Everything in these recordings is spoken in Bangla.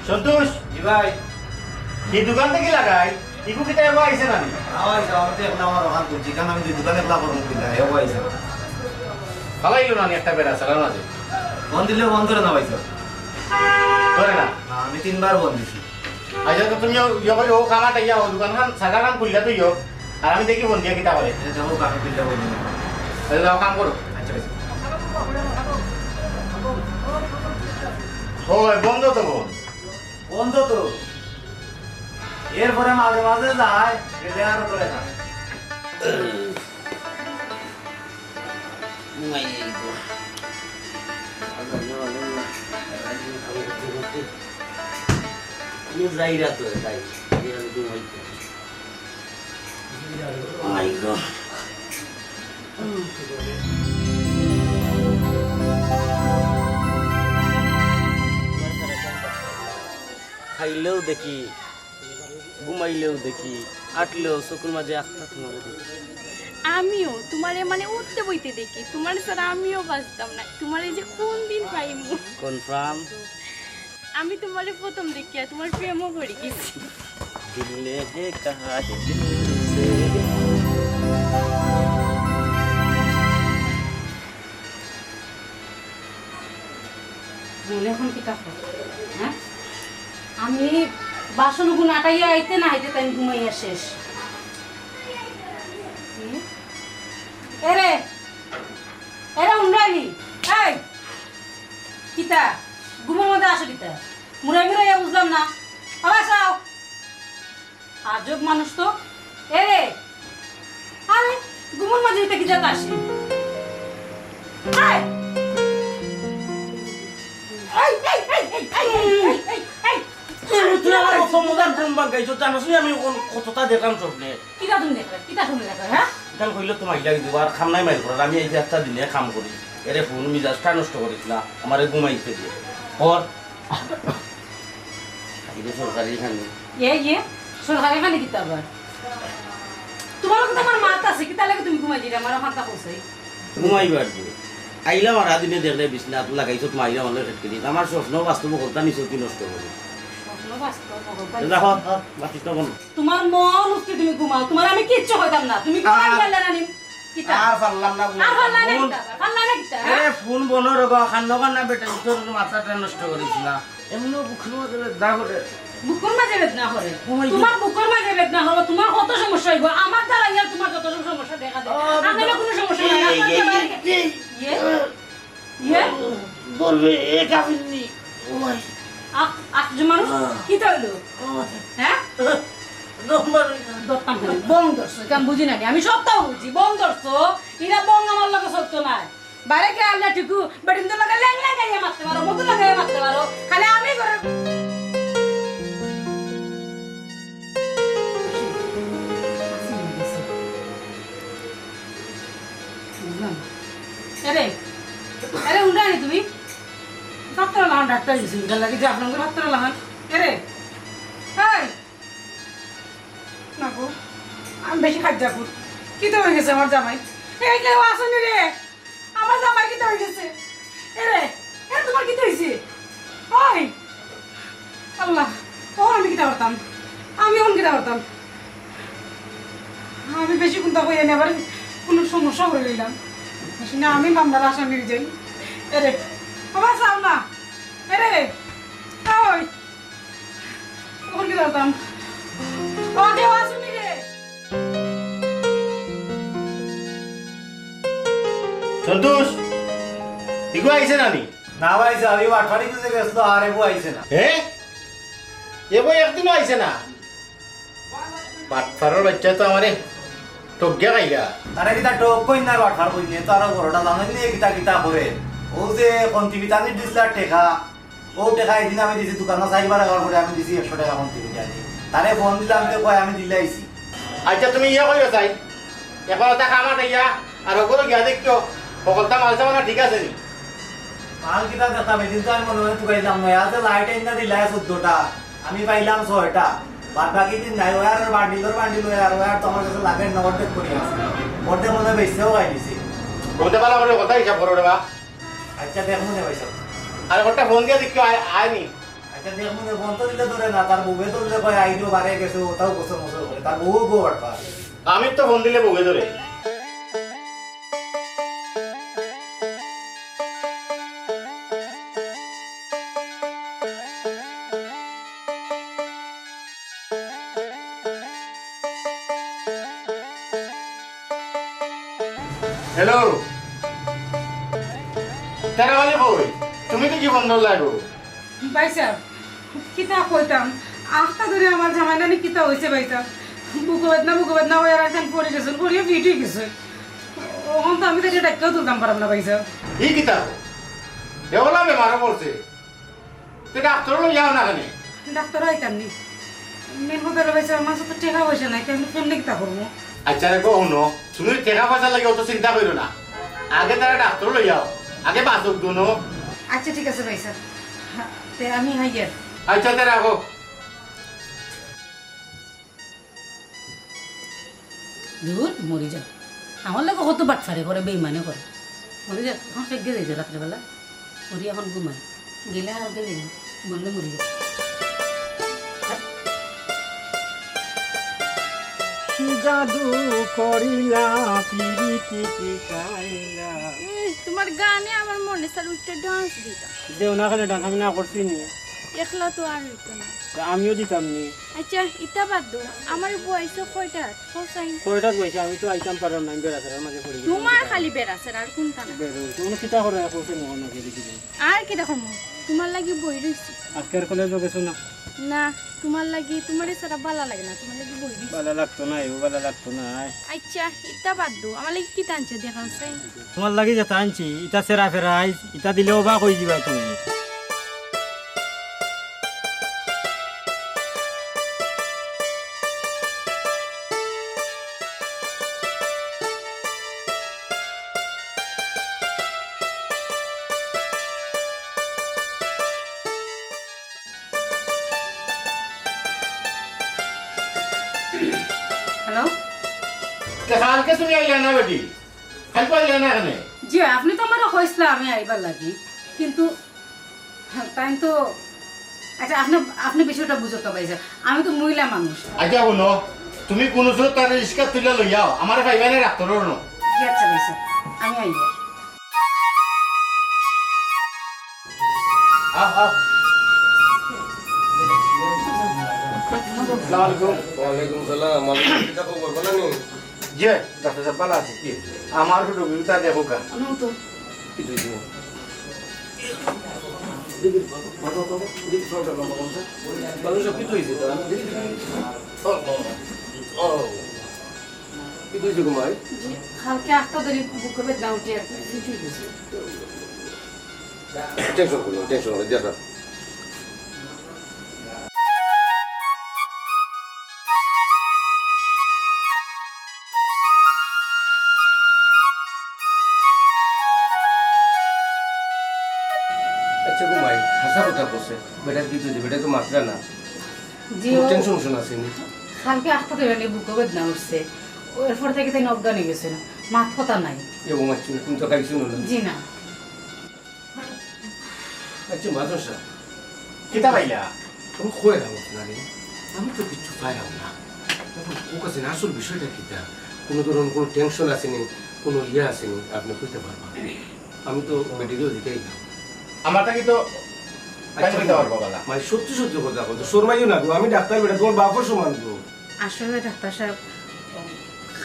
সন্তোষ জি ভাই কি দোকান থেকে লাগাই ইকু কিটা এবার আইছে না নি আমার আমি তো একলা আমার ওখান করছি কারণ আমি দোকানে একলা করবো কিনা এও আইসা ফালাইলো না নি একটা বেড়া চালানো আছে ফোন দিলে বন্ধ করে না ভাই স্যার ধরে না আমি 3 বার ফোন দিছি আচ্ছা তো তুমি ও কামাটা ইয়া ও দোকান খান সাদা খান খুললা তুই আর আমি দেখি ফোন দিয়া কিটা করে এটা দেখো কাকে দিলে বলি তাহলে যাও কাম করো আচ্ছা ভাই ওই বন্ধ তো বোন বন্ধ তো এরপরে মাঝে মাঝে যায় এটা আর করে না Zaira tuh tadi, dia itu oh my god. খাইলেও দেখি ঘুমাইলেও দেখি আটলেও চকুর মাঝে আটটা তোমার আমিও তোমারে মানে উঠতে বইতে দেখি তোমার ছাড়া আমিও বাঁচতাম না তোমারে যে কোন দিন পাইমু কনফার্ম আমি তোমারে প্রথম দেখিয়া তোমার প্রেমও করে গেছি দিলে হে কাহা হে দিল সে মনে এখন কি তাকো হ্যাঁ আমি বাসনগুলো আটাইয়া আইতে না আইতে তাই ঘুমাইয়া শেষ এরে এরে উন্ডাইলি এই কিতা ঘুমের মধ্যে আসো কিতা মুড়াই মুড়াইয়া বুঝলাম না আবার চাও আজব মানুষ তো এরে আরে ঘুমের মাঝে এটা কি যাত আসি তুই আমার অত মজার ফোন বাগাইছো জানোস আমি কতটা দেখলাম স্বপ্নে কিতা তুমি দেখলে কিতা শুনে দেখলে হ্যাঁ গান কইলে তোমার লাগি দিব আর খাম নাই মাইর করার আমি এই যে একটা দিনে কাম করি এরে ফোন মিজাজটা নষ্ট করিস না আমার ঘুমাইতে দিয়ে ওর এটা সরকারি এখানে সরকারি খানে কিতা আবার তোমার কথা আমার মাত আছে কিতা লাগে তুমি ঘুমাই দিলে আমার মাথা কইছাই ঘুমাইবার দিয়ে আইলাম আর আদিনে দেখলে বিছনা লাগাইছো তুমি আইলাম হলে রেট করি আমার স্বপ্ন বাস্তব করতা নিছো কি নষ্ট করি তোমার মন উঠতে তুমি ঘুমাও তোমার আমি কিচ্ছু হইতাম না তুমি ঘুমাই গেলে না কিতা আর পারলাম না আর পারলা না কিতা পারলা না কিতা এ ফোন বনর গো খান্ন না বেটা তোর মাথাটা নষ্ট করিস না এমন বুকনো দা করে বুকুর মাঝে বেদনা করে তোমার বুকুর মাঝে বেদনা হলো তোমার কত সমস্যা হইব আমার দ্বারা ইয়ার তোমার যত সমস্যা দেখা দেয় আপনার কোনো সমস্যা নাই ইয়ে বলবে এ কাবিনি ওই আজ মানুষ কি হইলো হ্যাঁ বং ধরছো কেমন বুঝি না আমি সবটাও বুঝি বং ধরছো এরা বং আমার লগে সত্য নাই বাইরে কে আল্লাহ ঠিকু বেডিন লগে ল্যাং লাগাইয়া মারতে পারো মতো লাগাইয়া মারতে পারো খালি আমি করে আরে আরে উন্ডানি তুমি ডাক্তার লাগান ডাক্তার দিছি গেল লাগে যে আপনাকে ডাক্তার লাগান আরে এই না গো আমি বেশি খাজ্জা কর কি তো হয়ে গেছে আমার জামাই এই কেউ আসেনি রে আমার জামাই কি তো হয়ে গেছে আরে আরে তোমার কি তো হইছে ওই আল্লাহ ওর আমি কিটা করতাম আমি ওন কিটা করতাম আমি বেশি কোনটা কই এনে আবার কোনো সমস্যা হয়ে গেলাম না আমি মামলার আসামি যাই এরে আবার চাও না এরে ওই ওর কি করতাম ও কেউ আসুনি রে সন্তোষ ইকু আইছে না নি না ভাই স্যার আমি আঠারি দিতে গেছো আর এবো আইছে না হে এবো একদিনও আইছে না পাটফারের বাচ্চা তো আমারে টগিয়া খাইলা তারা কিতা টক কই না আঠার কই নিয়ে তারা বড়টা জানেন নি কিতা কিতা করে ও যে কন্টিভিটানি দিছলা টেকা ও টেকা এদিন আমি দিছি দোকানে 4বার আগার পরে আমি দিছি 100 টাকা কন্টিভিটানি তারে ফোন দিলাম তো কয় আমি দিলাইছি আচ্ছা তুমি ইয়া কইবা চাই এখন এটা কামাত ইয়া আর ওগুলো গিয়া দেখো সকলটা মালসা মানে ঠিক আছে নি মাল কিতা কথা মেদিন তো আমি মনে মনে তুকাইলাম নয় আজ লাইট আইনা দিলাই 14টা আমি পাইলাম 6টা বাদ বাকি দিন নাই ওয়ার বান্ডিল ওয়ার তোমার কাছে লাগে না অর্ধেক করি আছে অর্ধেক মনে বেশিও গাই দিছি বলতে পারলাম ওরে কথা হিসাব করো রে বা আচ্ছা দেখুন রে ভাই সাহেব আর একটা ফোন দিয়ে দেখো আয়নি আচ্ছা এখানে মনে বন্ধ দিলে ধরে না, তার বউয়ে ধরলে কয় আইনও বাড়ে গেছে, ওটাও বছর বছর করে, তার বউ বউ বাড়বা। আমি তো ফোন দিলে বগে ধরে। হ্যালো, তারা বলে বই তুমি তো কি বন্ধ লাগো? ভাইসা কিতা কইতাম আস্তা ধরে আমার জামাইনানি কিতা হইছে ভাইসা, বুকো বেদনা ওই আর একখান পড়ে গেছেন, পড়িয়ে ফিট হয়ে গেছে। ওখান তো আমি তো এটা ডাক্তারও তুলতাম পারলাম না ভাইসা। এই কিতা এগুলা বেমারও পড়ছে, তুই ডাক্তার লই যাও না কেন? ডাক্তার আইতাম নি, মেন কথা হলো ভাইসা আমার সাথে টাকা পয়সা নাই, কেমনি কিতা করবো? আচ্ছা রে কখনো তুমি টাকা পয়সা লাগে অত চিন্তা করো না, আগে তারা ডাক্তার লই যাও, আগে বাঁচক দুনো। আচ্ছা ঠিক আছে ভাইসা, তে আমি হাইয়ার। আচ্ছা তে রাখো। দূর মরি যাও, আমার লোক কত বাটফারে করে বেইমানে করে, মরি যাও। এখন ফেঁকে যাইছে রাত্রেবেলা, মরি এখন ঘুমাই গেলে আর গেলে বললে মরি যাও। জাদু করিলা পিরিতি শিখাইলা। তোমার গানে আমার মনে স্যার উঠতে ডান্স দিতাম। দেও না খালি ডান্স আমি না করছি নি, একলা তো আর হইতো না। তা আমিও দিতাম নি। আচ্ছা ইটা বাদ দো, আমার বয়স কয়টা? হোসাইন কয়টা বলছি আমি তো আইতাম পারলাম না, আমি বেড়াতে মাঝে পড়ি গেছি। তোমার খালি বেড়াছে আর কোনটা না। বেরো তুমি কিতা করে করছে না না দেখি দিন। আর কি দেখো তোমার লাগি বই রইছি আজকের কলেজও গেছো না? না, তোমার লাগি তোমার সারা ভালো লাগে না, তোমার লাগি বই রইছি। ভালো লাগতো না, এও ভালো লাগতো না। আচ্ছা ইটা বাদ দো, আমার লাগি কি টানছে দেখা হোসাইন। তোমার লাগি যেটা আনছি ইটা সেরা ফেরাই, ইটা দিলেও বা কই দিবা তুমি। হ্যালো, কালকে তুমি আইলে না বেটি, কালকে আইলে না কেন? জি আপনি তো আমারও কইসলা আমি আইবার লাগি, কিন্তু তাই তো। আচ্ছা আপনি বিষয়টা বুঝো তো ভাইসা, আমি তো মহিলা মানুষ। আচ্ছা শুনো, তুমি কোনো সময় তার রিক্সা তুলে লই যাও, আমার ভাইবানে ডাক্তার ন। জি আচ্ছা ভাইসা, আমি আইবার। ওয়ালাইকুম সালাম। মালিক কিটা খবর বলা নি? যে ডাক্তার সাহেব ভালো আছে কি? আমার একটু রোগীটা দেখো কা। কি হইছে? মানুষ কি হইছে তা? ও কি হইছে ঘুমাই? কালকে আস্তা ধরে বুকে বেদনা উঠে আর ফিট হয়ে গেছে। টেনশন করো, টেনশন করো, দেখা। আচ্ছা ঘুমাই, হাসা কথা বসে বেটার কি হইছে? বেটা তো মাত্রা না, জি টেনশন শুন আসেনি। কালকে আস্তা ধরে বুকে বেদনা উঠছে, এরপর থেকে তাই অজ্ঞান হয়ে গেছে, মাথা কথা নাই। এ ঘুমাচ্ছি তুমি তো খাইছো না? জি না। আচ্ছা মাদ্রাসা কিতা পাইলা? আমি খোয়ালাম আপনারে, আমি তো কিচ্ছু পাইলাম না। এখন ও কাছে আসল বিষয়টা কিটা, কোনো ধরুন কোনো টেনশন আসেনি, কোনো ইয়ে আসেনি, আপনি কইতে পারবেন। আমি তো মেডিকেল দিতেই না। আমার থাকি তো কাজে পারবো বলা। মানে সত্যি সত্যি কথা বলতো, শর্মাইও না গো, আমি ডাক্তার বেটা তোমার বাপর সমান গো। আসলে ডাক্তার সাহেব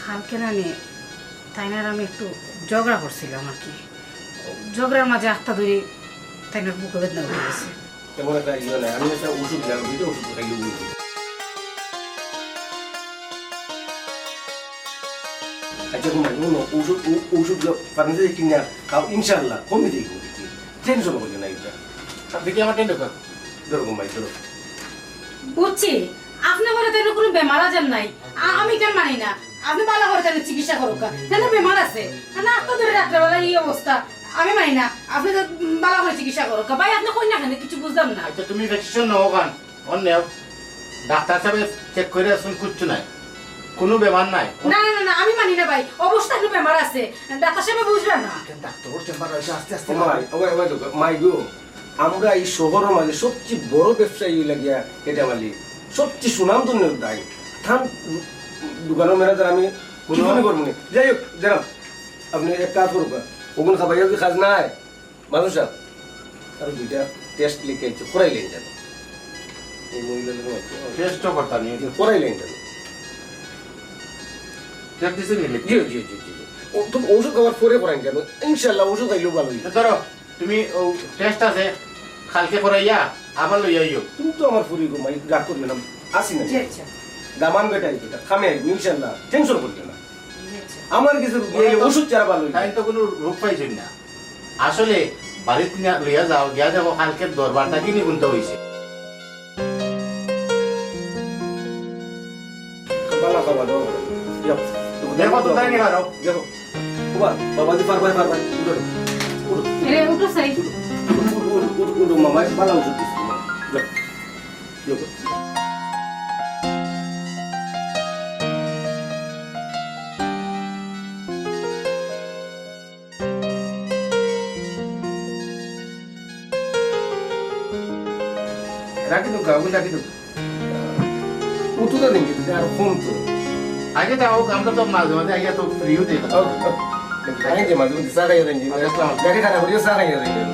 কালকে না নিয়ে তাই না আমি একটু ঝগড়া করছিলাম আর কি, ঝগড়ার মাঝে আত্মা ধরে তাই না বুকে বেদনা হয়ে গেছে। তেমন একটা ইয়ে নাই, আমি একটা ওষুধ দিলাম, দিতে ওষুধ খাইলে বুঝি। আচ্ছা ঘুমাই ওষুধ ওষুধ ফার্মেসি কিনে খাও, ইনশাল্লাহ কমে যাই টেনশন করবে না। এটা দেখি আমার টেন্ডো কর। ধরো ঘুমাই ধরো। বুঝছি আপনি বলে তাই কোনো বেমার আজার নাই, আমি কেন মানি না। আপনি ভালো করে তাহলে চিকিৎসা করুক, তাহলে বেমার আছে না আত্মা ধরে রাত্রেবেলা এই অবস্থা, আমি মানি না। আপনি তো ভালো করে চিকিৎসা করুক ভাই, আপনি কই না কেন কিছু বুঝলাম না। আচ্ছা তুমি ভ্যাকসিন নাও কান অন্য ডাক্তার সাহেব চেক করে আসুন, কিচ্ছু নাই, কোনো বেমার নাই। না না না আমি মানি না ভাই, অবস্থা একটু বেমার আছে, ডাক্তার সাহেব বুঝবেন না। ডাক্তার চেম্বার এসে আস্তে আস্তে মাই ওই ওই তো মাই গো, আমরা এই শহরের মাঝে সবচেয়ে বড় ব্যবসায়ী লাগিয়া এটা মালি সবচেয়ে সুনামধন্য দায় থাম দোকানের ম্যানেজার আমি কিছু মনে করবো না যাই হোক দেখলাম আপনি এক কাজ করুক ওগুলো খাবার যদি কাজ নাই মানুষ সাহেব আর দুইটা টেস্ট লিখে করাইলেন যেন এই মহিলাদের টেস্টও করতাম নি করাইলেন যেন দেখতেছি নি জি জি জি জি তুমি ওষুধ খাবার পরে করাইন কেন ইনশাল্লাহ ওষুধ খাইলেও ভালো হইবে ধরো তুমি ও টেস্ট আছে কালকে করাইয়া আবার লই আইও তুমি তো আমার ফুরি গো মাই রাগ করবে না আসি না জি আচ্ছা দামান বেটাই এটা খামে আইবো ইনশাল্লাহ টেনশন করবে না জি আচ্ছা আমার কিছু ওষুধ ছাড়া ভালো তাই তো কোনো রোগ পাইছেন না আসলে বাড়িতে লইয়া যাও গিয়া দেখো কালকের দরবারটা কিনি গুনতে হইছে বালা খাওয়া দাওয়া যাও দেখো তো তাই নি কারো দেখো বাবা দি পারবাই উঠো উঠো এরে উঠো সাই উঠো মামা বালা ওষুধ দিচ্ছি যাও যাও রাখি তো গাগুল রাখি তো উঠো তো দেখি আর ফোন তো আগে যাও আমরা তো মাঝে মাঝে আইয়া তো ফ্রিও দিই আগে যে মাঝে মাঝে সারা ইয়া দেন গাড়ি খারাপ করিয়া সারা ইয়া দেন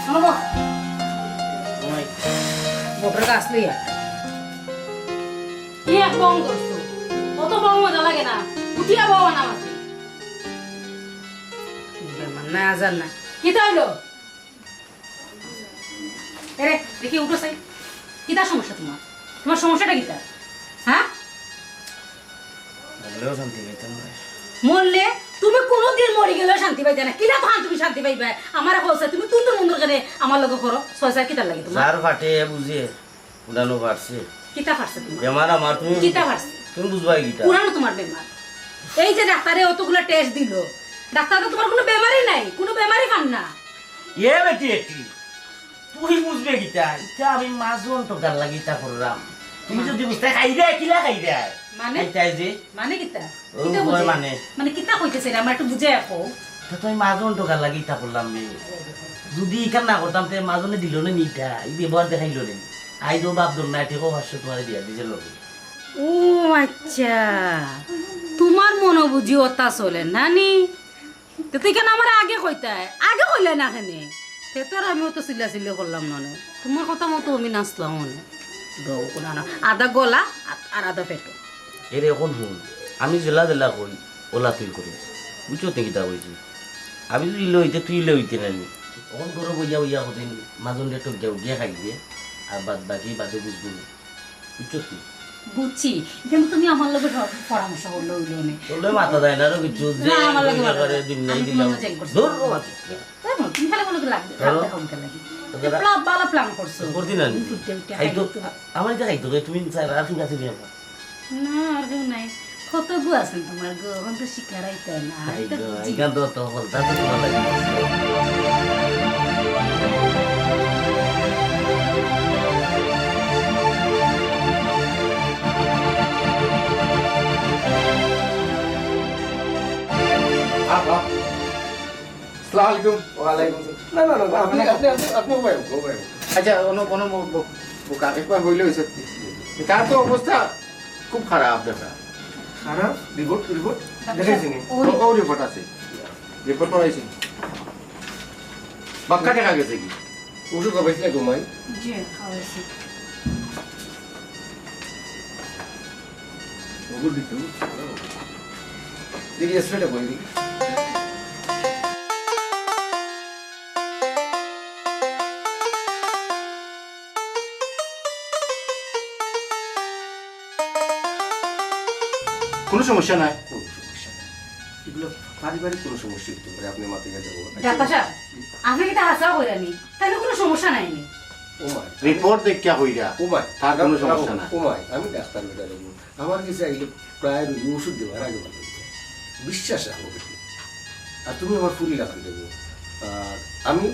শোনো মোটর গাছ লইয়া কি এক বং করছো অত বং মজা লাগে না উঠিয়া বউ না মাঝে না আজান না কি তাইলো এরে দেখি উঠো সাই কি তার সমস্যা তোমার সমস্যাটা কি তার হ্যাঁ বললেও শান্তি পাইতাম না মরলে তুমি কোনোদিন মরি গেলেও শান্তি পাইতে না কিনা তখন তুমি শান্তি পাইবে আমার হচ্ছে তুমি তুন তুন মন্দর করে আমার লগে করো ছয় কিতা লাগে তোমার যার ফাটে বুঝিয়ে উড়ানো পারছে কিতা ফাটছে তোমার বেমার আমার তুমি কিতা ফাটছে তুমি বুঝবাই গিটা পুরানো তোমার বেমার এই যে ডাক্তারে অতগুলো টেস্ট দিল ডাক্তার তো তোমার কোনো বেমারই নাই কোনো বেমারই পান না এ বেটি এটি তুই বুঝবে গিটা ইটা আমি মাজন টোকার লাগি ইটা করলাম তুমি যদি বুঝতে খাই দেয় কিলা খাই দেয় মানে তাই যে মানে কিতা ও কিতা বয় বুঝে মানে। মানে কিতা কইতেছে রে আমার একটু বুঝে রাখো তো তুই মাজন টোকার লাগি ইটা করলাম রে যদি ইকার না করতাম তে মাজনে দিল না নিটা এই ব্যবহার দেখাইল রে আইজো বাপ দর নাই ঠিক ভাষ্য তোমার দিয়া দিছে লোক ও আচ্ছা তোমার মনো বুঝি ওতা চলে নানি তো তুই কেন আমার আগে কইতাই আগে কইলে না কেনে তে তোর আমিও তো চিল্লা করলাম না তোমার কথা মতো আমি নাচলাম মনে আধা গলা আর আধা পেটো এর এখন শুন আমি জেলা জেলা কই ওলা তুই করিস বুঝছো তো কিতা কইছি আমি যদি লইতে তুই লইতে নানি তখন করে বইয়া বইয়া হতেন মাজন রে টক গিয়া খাই দিয়ে আর বাদ বাকি বাদে বুঝবো বুঝছো তুই বুঝছি কিন্তু তুমি আমার লগে পরামর্শ করলে হইলো না তোলে মাথা দেয় না রে কিছু যে না, আমার লাগে মাথা করে দেয়। দিন নাই আমি দিলাম তোমার চেক করছি। দূর তাই না? তুমি খালি কোনো লাগবে ধরো। কমকে লাগে তোকে রা- প্লান বালা প্ল্যান করছো করতি না খাইতো আমার এটা খাইতো তুমি আর ঠিক আছে নিয়ে না আর কেউ নাই কত গো আছেন তোমার গো এখন তো শিকার আইতে না আইতে বুঝি। এইখান তো বলতা তো তোমার লাগে আসসালামু আলাইকুম ওয়ালাইকুম না না না আপনি আপনি আপনি উপায় উপায় আচ্ছা কোনো বোকা একবার হইলে হয়েছে তার তো অবস্থা খুব খারাপ দেখা খারাপ রিপোর্ট দেখাইছি নি ও রিপোর্ট আছে রিপোর্ট করাইছি বাক্কা দেখা গেছে কি ওষুধ খাবাইছিলে ঘুমাই জি খাওয়াইছি ওগুলো দিতে দেখি স্প্রেটা বই দিই কোনো সমস্যা নাই কোনো সমস্যা নেই এগুলো পারিবারিক কোনো সমস্যা হতে পারে আপনি মাথায় যাবো ডাক্তার সাহেব আপনি কি তা হাসা কইরানি তাহলে কোনো সমস্যা নাই নি ওমাই রিপোর্ট দেখিয়া হইরা ওমাই তার কোনো সমস্যা নাই ওমাই আমি ডাক্তার বেটা দেবো আমার কাছে আইলে প্রায় রোগী ওষুধ দেওয়ার আগে ভালো হয়েছে বিশ্বাস রাখবো বেটি আর তুমি আমার ফুলি রাখান দেবো আর আমি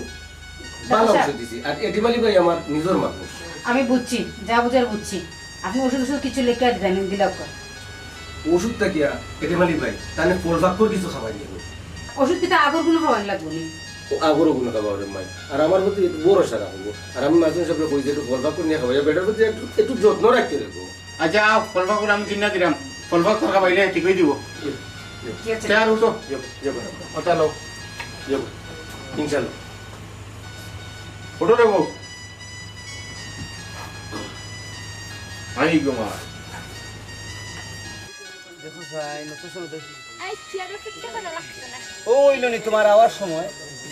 ভালো ওষুধ দিছি আর এটিমালি ভাই আমার নিজের মানুষ আমি বুঝছি যা বুঝার বুঝছি আপনি ওষুধ কিছু লিখে দেন দিলাও কর ওষুধ থাকিয়া এটি মালিক ভাই তাহলে ফলফাক্কর কিছু খাবার দিব ওষুধ কিতা আগর কোনো খাওয়ান লাগবো নি আগরও কোনো খাবার মাই আর আমার প্রতি একটু বড় সারা হবো আর আমি মাঝে সাথে কই যে একটু ফলফাক্কর নিয়ে খাবো বেটার প্রতি একটু যত্ন রাখতে দেবো আচ্ছা ফলফা করে আমি কিনা দিলাম ফলফা তরকা পাইলে ঠিক হয়ে দিব কি আছে চেয়ার উঠো ওটা লো ইনশাল্লাহ উঠো রে বউ আই গো মা দেখো ভাই নতুন শুরু দেখি আই চেয়ারে ফিটতে করা লাগছে না ওই লনি তোমার আওয়ার সময়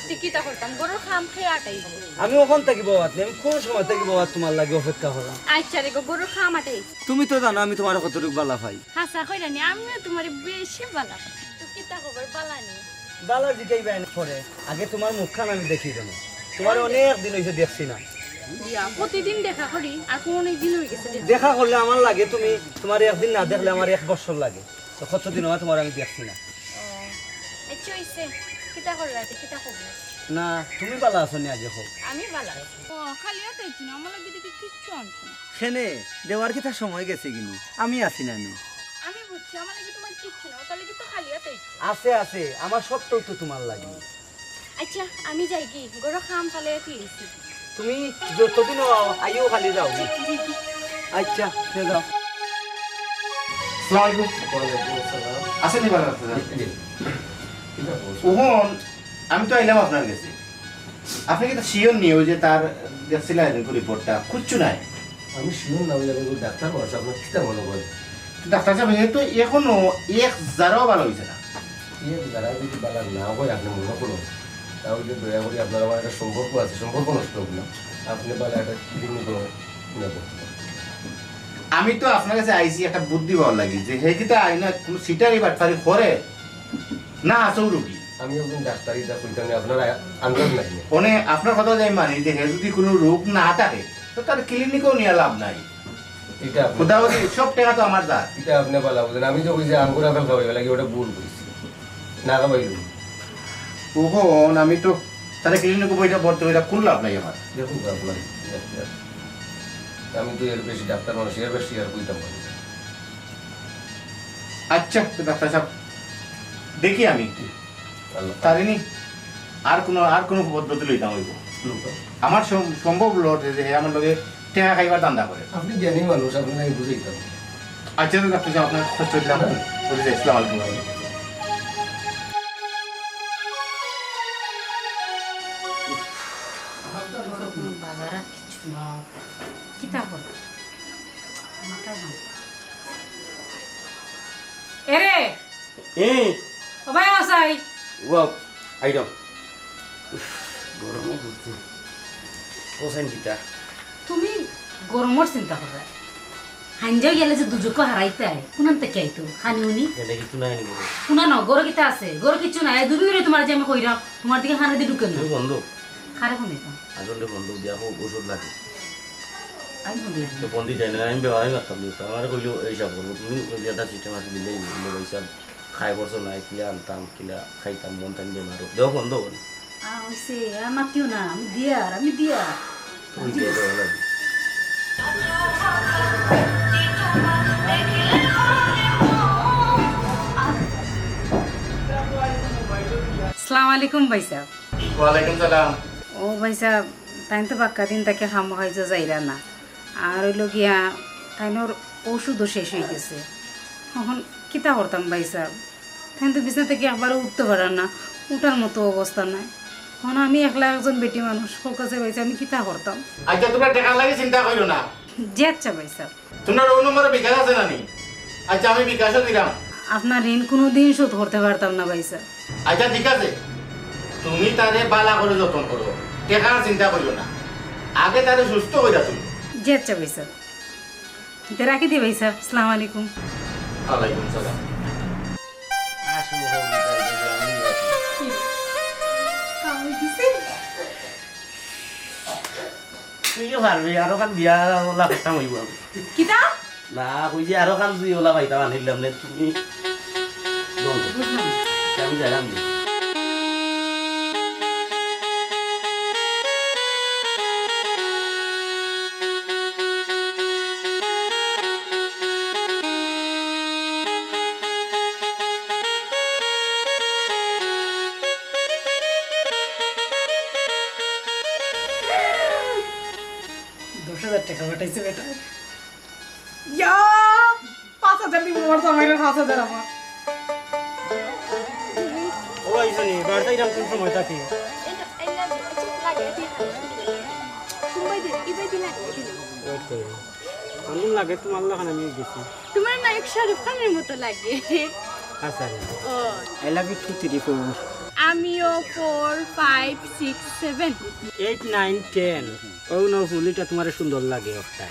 টিকিটা করতাম গরুর খাম খেয়ে আটাই আমি ওখান থেকে বাবা আমি কোন সময় থেকে বাবা তোমার লাগে অপেক্ষা করা আচ্ছা রে গরুর খাম আটাই তুমি তো জানো আমি তোমার কতটুকু বালা পাই হাসা কইরানি আমিও তোমার বেশি বালা তো কিতা খবর বালা নি বালা জিকাই বাইন পরে আগে তোমার মুখখান আমি দেখি দেবো তোমার অনেক দিন হয়েছে দেখছি না ইয়া প্রতিদিন দেখা করি আর কোন দিন হয়ে গেছে দেখা। দেখা করলে আমার লাগে তুমি তোমার একদিন না দেখলে আমার 1 বছর লাগে তো কতদিন হয় তোমার আমি দেখছি না আচ্ছা হইছে কিতা করলা কিতা খবর না তুমি বালা আছো নি আগে হোক আমি বালা ও খালি আটাই না আমার লাগে দেখি কিচ্ছু আনছ না সেনে দেওয়ার কি তার সময় গেছে কিনি আমি আছি না আমি বুঝছি আমার লাগে তোমার কিচ্ছু না তাহলে কি তো খালি আটাই আছে আছে আমার সবটাই তো তোমার লাগে আচ্ছা আমি যাই কি গরুর খাম ফালে ফিরেছি তুমি যতদিন আইও খালি যাও আচ্ছা সে যাও আসসালামু আলাইকুম আছেন নি ভালো আছেন ওহন আমি তো আইলাম আপনার কাছে আপনি কি শিওর নিয়ে ওই যে তার দেখছিলেন রিপোর্টটা খুঁজছু নাই আমি শিওর না হয়ে যাবে ডাক্তার মানুষ আপনার কিতা মনে করে ডাক্তার সাহেব এ তো এখনো 1000ও ভালো হয়েছে না যারা যদি বালা না হয় আপনি মনে করুন তাহলে দয়া করে আপনার আমার একটা সম্পর্ক আছে সম্পর্ক নষ্ট হোক না আপনি বালা একটা দিন নেব আমি তো আপনার কাছে আইসি একটা বুদ্ধি পাওয়ার লাগি যে হে যেটা আইনা কোনো সিটারি বাটফারি করে না আসৌ রুগী আমি একজন ডাক্তারি যা কইতাম আপনার আন্দাজ নাই মানে আপনার কথা যাই মানি যে হে যদি কোনো রোগ না থাকে তো তার ক্লিনিকেও নিয়ে লাভ নাই এটা আপনি খোদাবতী সব টাকা তো আমার দাঁত এটা আপনি বালা বুঝেন আমি যে ওই যে আঙ্গুর আপেল খাওয়াই লাগে ওটা ভুল করেছি না খাওয়াইল ওহন আমি তো তাহলে ক্লিনিকে বইটা ভর্তি হইটা কোন লাভ নাই আমার দেখুন আপনার আমি তো এর বেশি ডাক্তার মানুষ এর বেশি আর কইতাম পারি না। আচ্ছা তো ডাক্তার সাহেব দেখি আমি আল্লাহ তারিনি আর কোনো পদ্ধতি লইতাম হইব আমার সম্ভব লট যে হে আমার লগে টাকা খাইবার দান্দা করে আপনি জ্ঞানী মানুষ আপনার আমি বুঝাইতাম আচ্ছা তো ডাক্তার সাহেব আপনার খোঁজ করলাম বলি যে ইসলাম আলাইকুম বাজারা কিছু না কিতা কর মাথায় ভাঙ এরে ও ভাই আসাই ও আইডম গরমে ঘুরতে কোসাইন কিতা তুমি গরমর চিন্তা করো হাঞ্জাও গেলে যে দুজকো হারাইতে আয় কোনান থেকে আইতো খানি উনি এটা কিছু নাই নিব শুনা ন গরো কিতা আছে গরো কিছু নাই দুবি তোমার যে আমি কইরা তোমার দিকে খানা দিয়ে ঢুকে না তুমি বন্ধ খারে ফোন দিতাম আসলে বন্ধ দিয়া হোক ওষুধ লাগে আমি ফোন দিলাম তো বন্ধি যায় না আমি ব্যবহারই করতাম দিত আমার কইলো এইসব করবো তুমি ওই একটা সিস্টেম আছে দিলেই দিলে পয়সা খাই বছর নাই কিলা আনতাম কিলা খাইতাম মন টাইম বেমার দেও বন্ধ করি হইছে আমার কেউ না আমি দিয়ার তুই দিয়ে দেওয়া লাগে আসসালামু আলাইকুম ভাই সাহেব ওয়ালাইকুম সালাম ও ভাই সাহেব তাই তো বাক্কা দিন তাকে খামো খাইছো যাইরা না আর হইল গিয়া তাইনোর ওষুধও শেষ হয়ে গেছে এখন কিতা করতাম ভাই সাহেব তাই তো বিছনা থেকে একবারও উঠতে পারার না উঠার মতো অবস্থা নাই এখন আমি একলা একজন বেটি মানুষ ওর কাছে ভাই সাহেব, আমি কিতা করতাম আচ্ছা তোমরা টাকা লাগে চিন্তা করো না যে আচ্ছা ভাই সাহেব তোমার ওই নম্বরে বিকাশ আছে না নি আচ্ছা আমি বিকাশও দিলাম আপনার ঋণ কোনো দিন শোধ করতে পারতাম না ভাই সাহেব আচ্ছা ঠিক আছে তুমি তারে বালা করে যত্ন করো টাকার চিন্তা করিও না আগে তারে সুস্থ হইয়া তুমি যে আচ্ছা ভাই সাহেব তো রাখি দি ভাই সাহেব আসসালামু আলাইকুম ওয়ালাইকুম সালাম আসলে আমি তুই যে পারবি আরো খান বিয়া ওলা করতাম হইব আমি কিতা না কই যে আরো খান তুই ওলা পাইতাম আনিলাম নে তুমি আমি জানাম 50,000 টাকা পাঠাইছে বেটা ইয়া 5,000 দিব আমার জামাইয়ের 5,000 আমার ও আইসনি বাড়িতে এরকম কোন সময় থাকি আনন্দ লাগে তোমার লাগান আমি গেছি তোমার নায়ক শাহরুখ খানের মতো লাগে আচ্ছা ও আই লাভ ইউ 2 3 4 আমিও 4 5 6 7 8 9 10 ও নো ফুলিটা তোমার সুন্দর লাগে একটা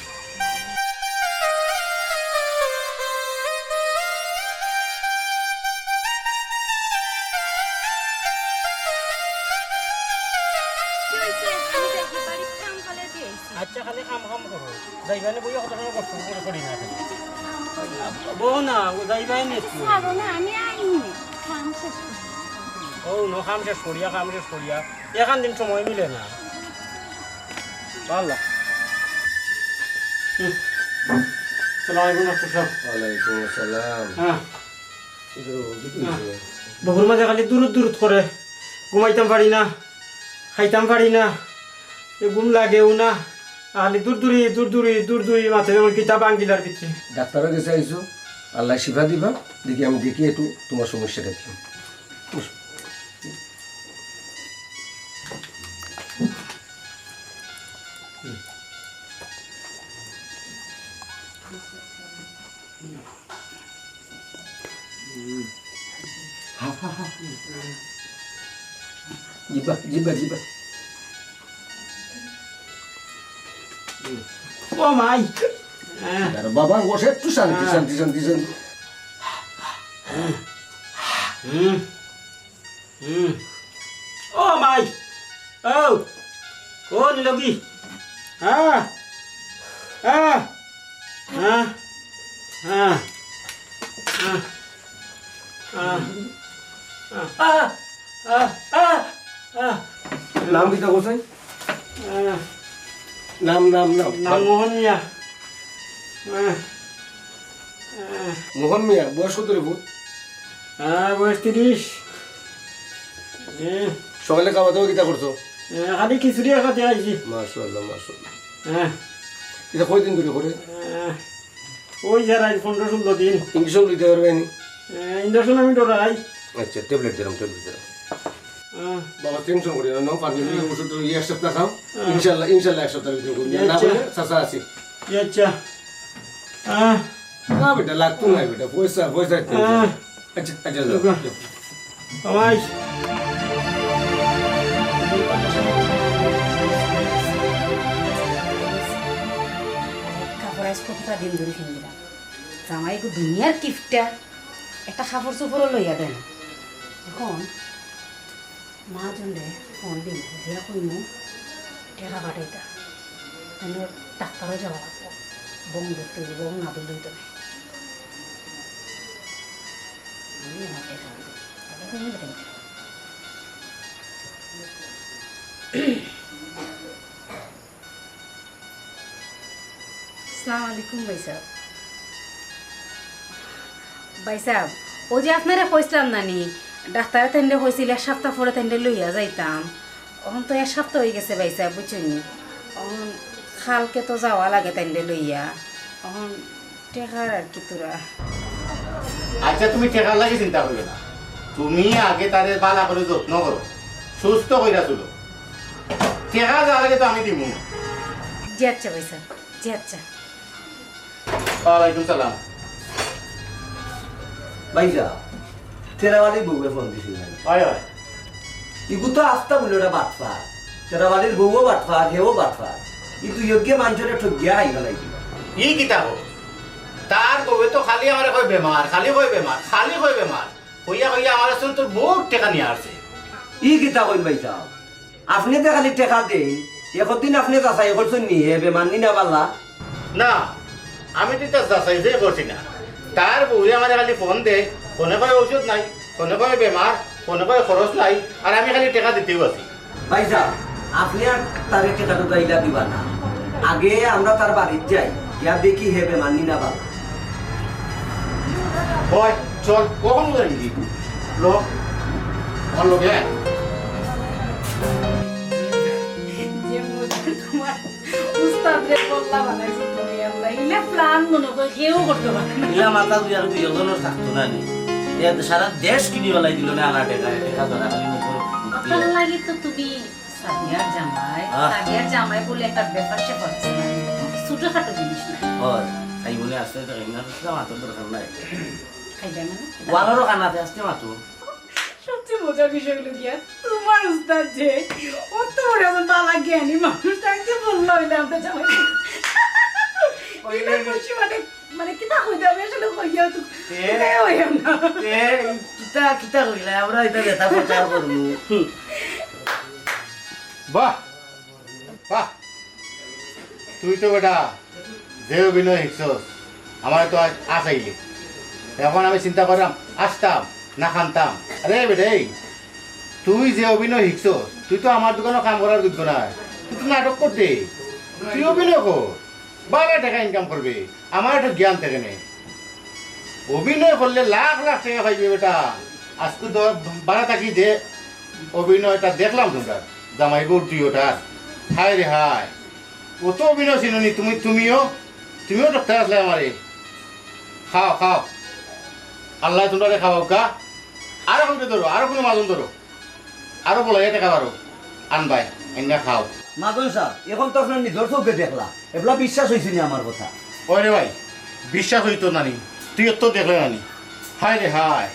কি হইছে আমি দেখি বাড়ি কাম ফলে দিয়েছি আচ্ছা খালি কাম কাম করো যাইবানে বই কত টাকা কষ্ট করে করি না বউ না যাইবাই নি ছাড়ো না আমি আইনি কাম শেষ করছি। ও নো কাম শেষ করিয়া এখান দিন সময় মিলে না ভালো সালাম আলাইকুম ডাক্তার সাহেব ওয়ালাইকুম আসসালাম হ্যাঁ ইদো বহুর মাঝে খালি দূর করে ঘুমাইতাম পারি না খাইতাম পারি না এ ঘুম লাগেও না খালি দূর মাথা যেমন কিতাব আঙ্গিলার ভিতরে ডাক্তারের কাছে আইছো আল্লাহ শিফা দিবা দেখি আমি দেখি একটু তোমার সমস্যাটা কি জিবা ও মাই আরে বাবা বসে একটু শান্তি ও মাই ও নিলগি হ্যাঁ হ্যাঁ হ্যাঁ হ্যাঁ নাম কিতা কোথায় নাম মোহন মিয়া মোহন মিয়া বয়স কত রে ভূত বয়স 30 সকালে খাওয়া দাওয়া কিতা করছো খালি খিচুড়ি খাতে আইছি মাশাআল্লাহ হ্যাঁ এটা কয়দিন ধরে করে ওই যারা 15-16 দিন ইঞ্জেকশন দিতে পারবে নি ইঞ্জেকশন আমি ডরাই আচ্ছা ট্যাবলেট দিলাম বাবা টেনশন করি না পারবে ওষুধ এক সপ্তাহ খাও ইনশাল্লাহ এক সপ্তাহের ভিতরে করবি না বলে চাচা আছে আচ্ছা না বেটা লাগতো না বেটা পয়সা আচ্ছা আমাই কাপড় আজ কতটা দিন ধরে কিনলাম জামাই গো দুনিয়ার গিফটটা একটা কাপড় চোপড়ও লইয়া দেন এখন মা জন্যে ফোন দিন দিয়া কইমু টেকা পাঠাইতা তাহলে ডাক্তারও যাওয়া লাগবো বং ধরতে হইব বং না ধরলেই তো নাই আমি আমার টেকা তাহলে তুমি দেখাই আসসালামু আলাইকুম ভাই সাহেব ও যে আপনারা কইছিলাম নানি ডাক্তারে তেন্ডে হয়েছিল 1 সপ্তাহ পরে তেন্ডে লইয়া যাইতাম এখন তো 1 সপ্তাহ হয়ে গেছে ভাই সাহেব বুঝছেন এখন খালকে তো যাওয়া লাগে তেন্ডে লইয়া এখন টেকার আর কি তোরা আচ্ছা তুমি টেকার লাগে চিন্তা করবে না তুমি আগে তাদের বালা করে যত্ন করো সুস্থ কইরা চলো টেকা যা লাগে তো আমি দিব জি আচ্ছা ভাই সাহেব জি আচ্ছা ওয়ালাইকুম সালাম ভাইজা তেরাবাড়ির বউয়ে ফোন দিছিলেন হয় ইগু তো আস্তা বলে ওটা বাটফা তেরাবাড়ির বউও বাটফা হেও বাটফা কিন্তু যোগ্য মানুষের ঠগিয়া আই গেলাই দিবা ই কিতা হো তার বউয়ে তো খালি আমার কই বেমার খালি কই বেমার হইয়া আমার সঙ্গে তোর বহুত টেকা নিয়ে আসছে ই কিতা কইন ভাইজা আপনি তো খালি টেকা দেন একদিন আপনি যাচাই করছেন নি হে বেমান নি না পাল্লা না আমি তো এটা যাচাই যে করছি না তার বউয়ে আমার খালি ফোন দে ফোনে কয় ঔষধ নাই ফোনে কয় বেমার ফোনে কয় খরচ নাই আর আমি খালি টেকা দিতেও আছি ভাইজা আপনি আর তারে টেকাটা দাইলা দিবা না আগে আমরা তার বাড়ির যাই গিয়া দেখি হে বেমান নি না পাল্লা হয় চল কখন করে দিবি লোক আমার লোক হ্যাঁ যে মজুর তোমার উস্তাদ আমাদের বললা বানাইছো তুমি আল্লাহ ইলা প্ল্যান মনে করে কেউ করতে পারে না ইলা মাথা দুই আর দুই জনের থাকতো না নি সারা দেশ কিনি বেলাই দিল না আনা টাকা টাকা ধরা খালি মুখ ভাল লাগে তো তুমি সাদিয়ার জামাই বলে একটা ব্যাপার সে করছে না ছোটখাটো জিনিস না হয় তাই বলে আসতে তো না মাত্র দরকার নাই খাইবে না ওয়ালারও কানাতে আসতে মাত্র সবচেয়ে মজার বিষয় হলো গিয়া তোমার উস্তাদ যে অত বড় এমন বালা জ্ঞানী মানুষটাকে বললো হইলে আমরা জামাই খুশি মানে কিতা হইতে হবে আসলে কইয়া তো হইয়া না কিতা কিতা কইলা আমরা এটা দেখা প্রচার করবো বাহ বাহ তুই তো বেটা যে অভিনয় শিখছস আমার তো আজ আসাইলি এখন আমি চিন্তা করলাম আসতাম না খানতাম আরে বেটা এই তুই যে অভিনয় শিখছস তুই তো আমার দোকানে কাম করার যোগ্য নাই তুই তো নাটক করতে তুই অভিনয় কর 12 টাকা ইনকাম করবি আমার একটু জ্ঞান থেকে নেই অভিনয় করলে লাখ লাখ টাকা পাইবি বেটা আজকে তো 12 টাকি যে অভিনয়টা দেখলাম তোমরা জামাই বউর তুই ওটা হায় রে হায় কত অভিনয় চিনি তুমিও ডক্টর আসলে আমারে খাও খাও আল্লাহ তোমরা খাওয়াও কা আরো কোনটা ধরো আরো কোনো মাজন ধরো আরো বলো এটা খাবারও আনবাই এনে খাও মাদন সাহেব এখন তো আপনার নিজের চোখে দেখলা এগুলা বিশ্বাস হয়েছে নি আমার কথা ওরে ভাই বিশ্বাস হইতো নানি তুই তো দেখলে নানি হায় রে হায়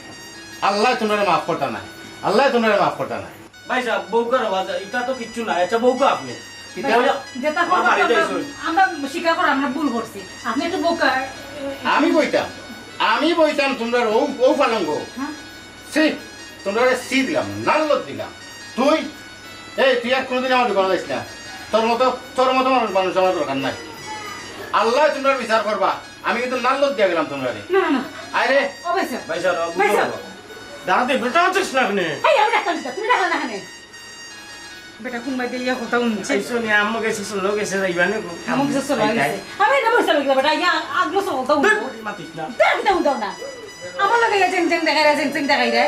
আল্লাহ তোমরা মাফ করতা নাই আল্লাহ তোমরা মাফ করতা নাই ভাই সাহেব বউকার আওয়াজ এটা তো কিচ্ছু নাই আচ্ছা বউকা আপনি যেটা আমরা স্বীকার করে আমরা ভুল করছি আপনি একটু বোকা আমি বইতাম তোমরা ও পালঙ্গ সে তোমরা সি দিলাম নাল্লত দিলাম তুই আর কোনোদিন আমার দোকানে যাইস না তোর মতো মানুষ আমার দরকার নাই আল্লাহ তোমরা বিচার করবা আমি কিন্তু নাল্লত দিয়ে গেলাম তোমরা না না আরে অবশ্যই ভাই সাহেব দাঁড়াতে বেটা আছিস না আপনি এই আমি ডাক্তার তুমি ডাক্তার না হানে বেটা কোন বাইতে ইয়া কথা উনছে এইসো নি আম্মু গেছে চলো গেছে যাইবানে আমক যে চলে গেছে আমি না বসে লাগবে বেটা ইয়া আগলো সব দাও মাতিস না দাও না আমার লাগে জেং জেং দেখাই রে জেং দেখাই রে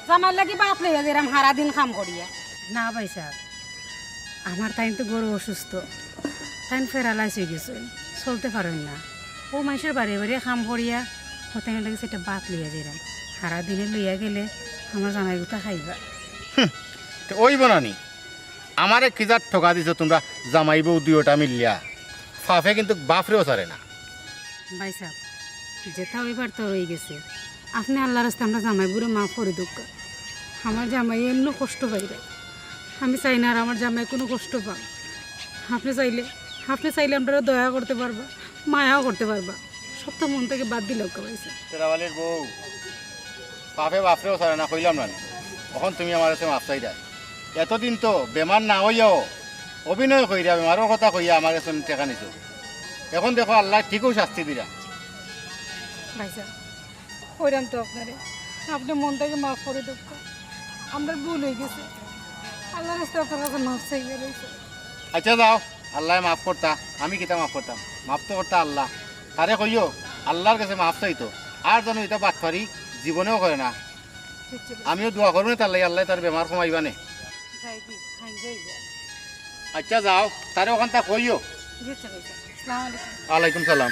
জামার লাগি বাপ লইয়া যেরাম হারা দিন কাম করিয়া না ভাই স্যার আমার টাইম তো গরু অসুস্থ টাইম ফেরালাইস হয়ে গেছে চলতে পারেন না ও মানুষের বাড়ি বাড়ি কাম করিয়া হতে লাগে সেটা বাত লইয়া যেরাম সারা দিনে লইয়া গেলে আমার জামাই গোটা খাইবা ওই বনানি আমারে কিজার ঠকা দিছ তোমরা জামাই বউ দুইটা মিলিয়া ফাফে কিন্তু বাপরেও সারে না ভাই সাহেব যেটা ওইবার তো রয়ে গেছে আপনি আল্লাহ রাস্তা আমরা জামাই বুড়ো মাফ করে দুঃখ আমার জামাই এমন কষ্ট পাইবে আমি চাই না আর আমার জামাই কোনো কষ্ট পাক আপনি চাইলে আমরা দয়া করতে পারবা মায়াও করতে পারবা সব তো মন থেকে বাদ দিলেও পাইছে তেরাওয়ালের বউ পাপে বাপরেও সারে না কইলাম না তখন তুমি আমার কাছে মাফ চাই দেয় এতদিন তো বেমার না হইয়াও অভিনয় কইরা বেমারের কথা কইয়া আমার কাছে টেকা নিছো এখন দেখো আল্লাহ ঠিকও শাস্তি দিলা ভাই সাহেব কইরাম তো আপনি মন থেকে মাফ করে দুঃখ আমরা ভুল হয়ে গেছে আল্লাহ রাস্তা আপনার কাছে মাফ চাই রয়েছে আচ্ছা যাও আল্লাহ মাফ করতা আমি কিতা মাফ করতাম মাফ তো করতা আল্লাহ তারে কইও আল্লাহর কাছে মাফ চাইতো আর যেন এটা বাটফারি জীবনেও করে না আমিও দোয়া করবো না তার লাগে আল্লাহ তার বেমার কমাইবা নে আচ্ছা যাও তারে ওখান তা কইও আসসালামু আলাইকুম ওয়ালাইকুম সালাম